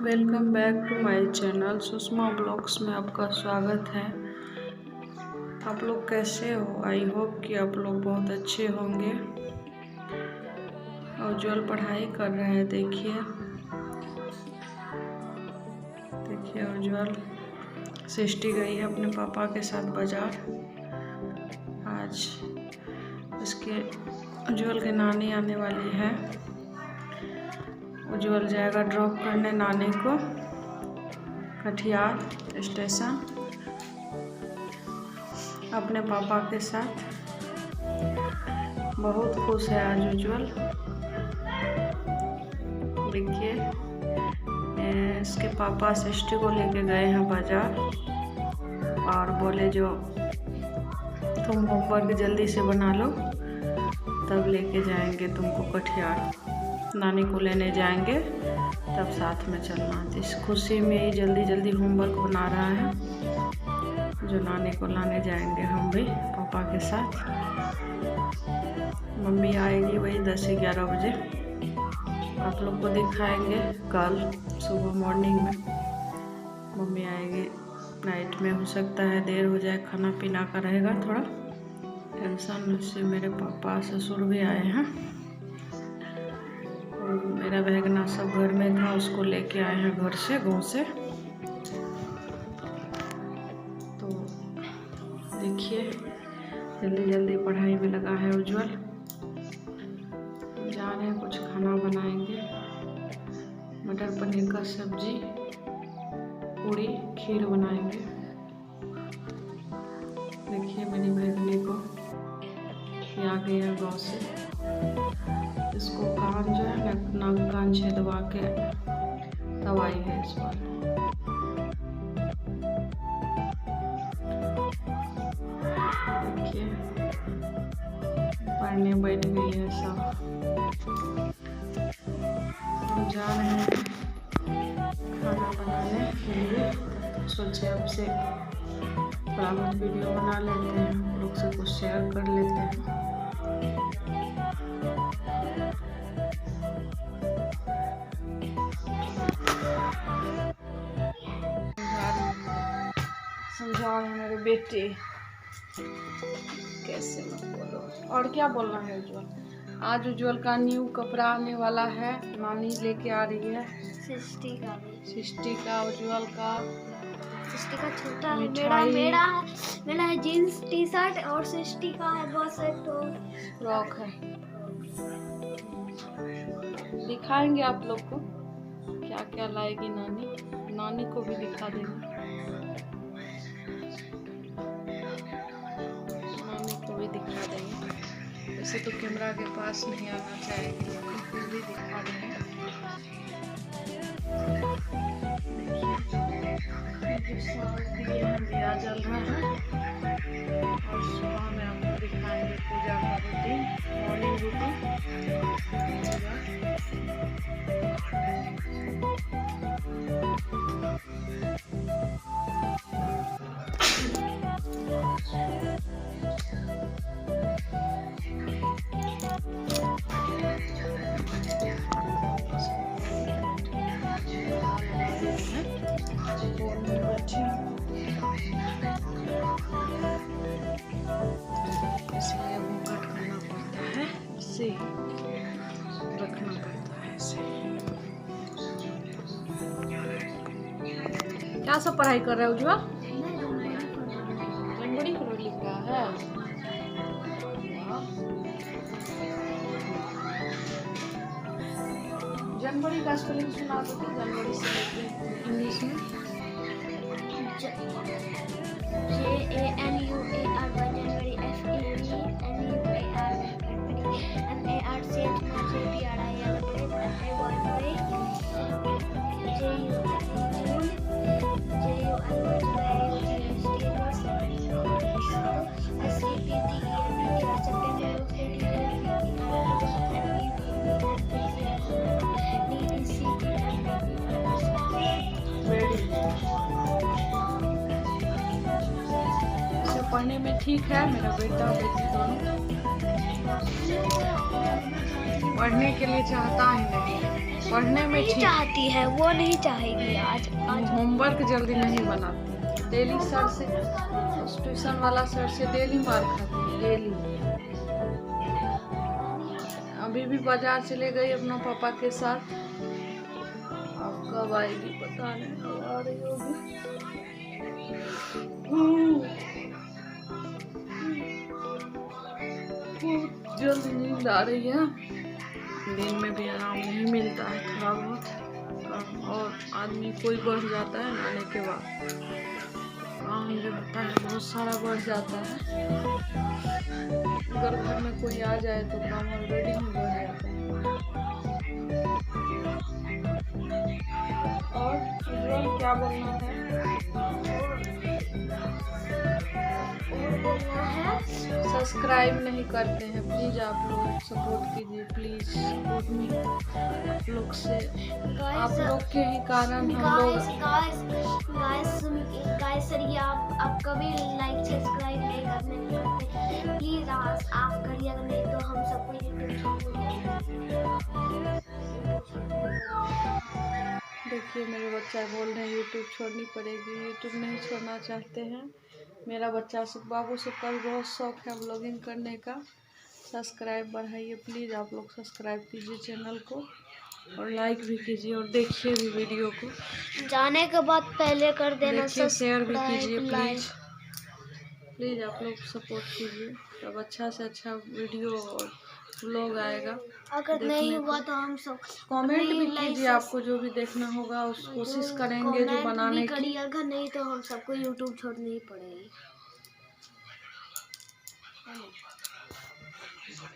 Welcome back to my channel Sushma blogs में आपका स्वागत है। आप लोग कैसे हो? आई होप कि आप लोग बहुत अच्छे होंगे। उज्ज्वल पढ़ाई कर रहे हैं। देखिए उज्ज्वल सृष्टि गई है अपने पापा के साथ बाजार। आज उसके उज्ज्वल के नानी आने वाली है। उज्ज्वल जाएगा ड्रॉप करने नानी को कटिहार स्टेशन अपने पापा के साथ। बहुत खुश है आज उज्ज्वल। देखिए इसके पापा सृष्टि को लेके गए हैं बाजार और बोले जो तुम होमवर्क जल्दी से बना लो तब लेके जाएंगे तुमको कटिहार, नानी को लेने जाएंगे तब साथ में चलना। इस खुशी में ही जल्दी होमवर्क बना रहा है जो नानी को लाने जाएंगे हम भी पापा के साथ। मम्मी आएगी वही 10-11 बजे। आप लोग को दिखाएंगे कल सुबह मॉर्निंग में। मम्मी आएगी नाइट में, हो सकता है देर हो जाए। खाना पीना का रहेगा थोड़ा टेंशन से। मेरे पापा ससुर भी आए हैं और मेरा बहगना सब घर में था, उसको लेके आए हैं घर से, गाँव से। तो देखिए जल्दी पढ़ाई में लगा है उज्ज्वल। जा रहे हैं कुछ खाना बनाएंगे, मटर पनीर का सब्जी, पूरी, खीर बनाएंगे। देखिए मेरी बहगनी को आ गया गाँव से। इसको कान जो है नाक कान छेदवा के दवाई है इस बार। देखिए पढ़ने बैठ गई है सब। हम जा रहे हैं खाना बनाने के लिए। सोचे आपसे थोड़ा बहुत वीडियो बना लेते हैं, आप लोग से कुछ शेयर कर लेते हैं। समझाओ मेरे बेटे, कैसे मत बोलो। और क्या बोलना है उज्ज्वल? आज उज्ज्वल का न्यू कपड़ा आने वाला है, नानी लेके आ रही है। सृष्टि का उज्ज्वल का सृष्टि का छोटा है, मेरा है जीन्स टी शर्ट और सृष्टि का है बस एक तो फ्रॉक है। दिखाएंगे आप लोग को क्या क्या लाएगी नानी को भी दिखा देंगे। दिखा देंगे। वैसे तो कैमरा के पास नहीं आना चाहिए लेकिन फिर भी दिखा देंगे। दिया जल रहा है और सुबह में आपको दिखाएंगे पूजा का रूटीन, मॉर्निंग रूटीन। इसलिए वो कट करना पड़ता है, इसे रखना पड़ता है इसे। क्या सब पढ़ाई कर रहे हो उज्ज्वल? जनवरी को लिखा है। जनवरी का स्पेलिंग सुना दो तो जनवरी से लेकर इंग्लिश में। पढ़ने में ठीक है मेरा बेटा बेटी दोनों। पढ़ने के लिए चाहता ही नहीं, पढ़ने में नहीं ठीक, चाहती है, वो नहीं चाहेगी आज। होमवर्क जल्दी नहीं बनाती, डेली सर से, ट्यूशन वाला सर से डेली मार खाती है, डेली। अभी भी बाजार चले गई अपना पापा के साथ, अब कब आएगी पता नहीं, अब आ रही होगी। बहुत जल्द नींद आ रही है, दिन में भी आराम नहीं मिलता है, थोड़ा बहुत, और आदमी कोई बढ़ जाता है नहाने के बाद, काम जो होता है बहुत सारा बढ़ जाता है। अगर घर में कोई आ जाए तो काम ऑलरेडी ही बढ़ जाता है। और उज्ज्वल क्या बोलना है? सब्सक्राइब नहीं करते हैं, प्लीज आप लोग सपोर्ट कीजिए, प्लीज सपोर्ट मी। आप लोग से, आप लोग के ही कारण हम लोग। गाइस सर ये आप कभी लाइक सब्सक्राइब नहीं करते, प्लीज आप करिएगा, नहीं तो हम सबको देखिए मेरे बच्चा बोल रहे हैं यूट्यूब छोड़नी पड़ेगी, यूट्यूब नहीं छोड़ना चाहते हैं। मेरा बच्चा सब, बाबू सबका भी बहुत शौक है व्लॉगिंग करने का। सब्सक्राइब बढ़ाइए प्लीज़, आप लोग सब्सक्राइब कीजिए चैनल को, और लाइक भी कीजिए, और देखिए भी वीडियो को, जाने के बाद पहले कर देना, देखिए शेयर भी कीजिए सब्सक्राइब, प्लीज़ आप लोग सपोर्ट कीजिए, तब अच्छा से अच्छा वीडियो और व्लॉग आएगा। अगर नहीं हुआ तो हम सब कमेंट भी कीजिए, आपको जो भी देखना होगा उस कोशिश करेंगे जो बनाने की। करिएगा, नहीं तो हम सबको यूट्यूब छोड़नी ही पड़ेगी।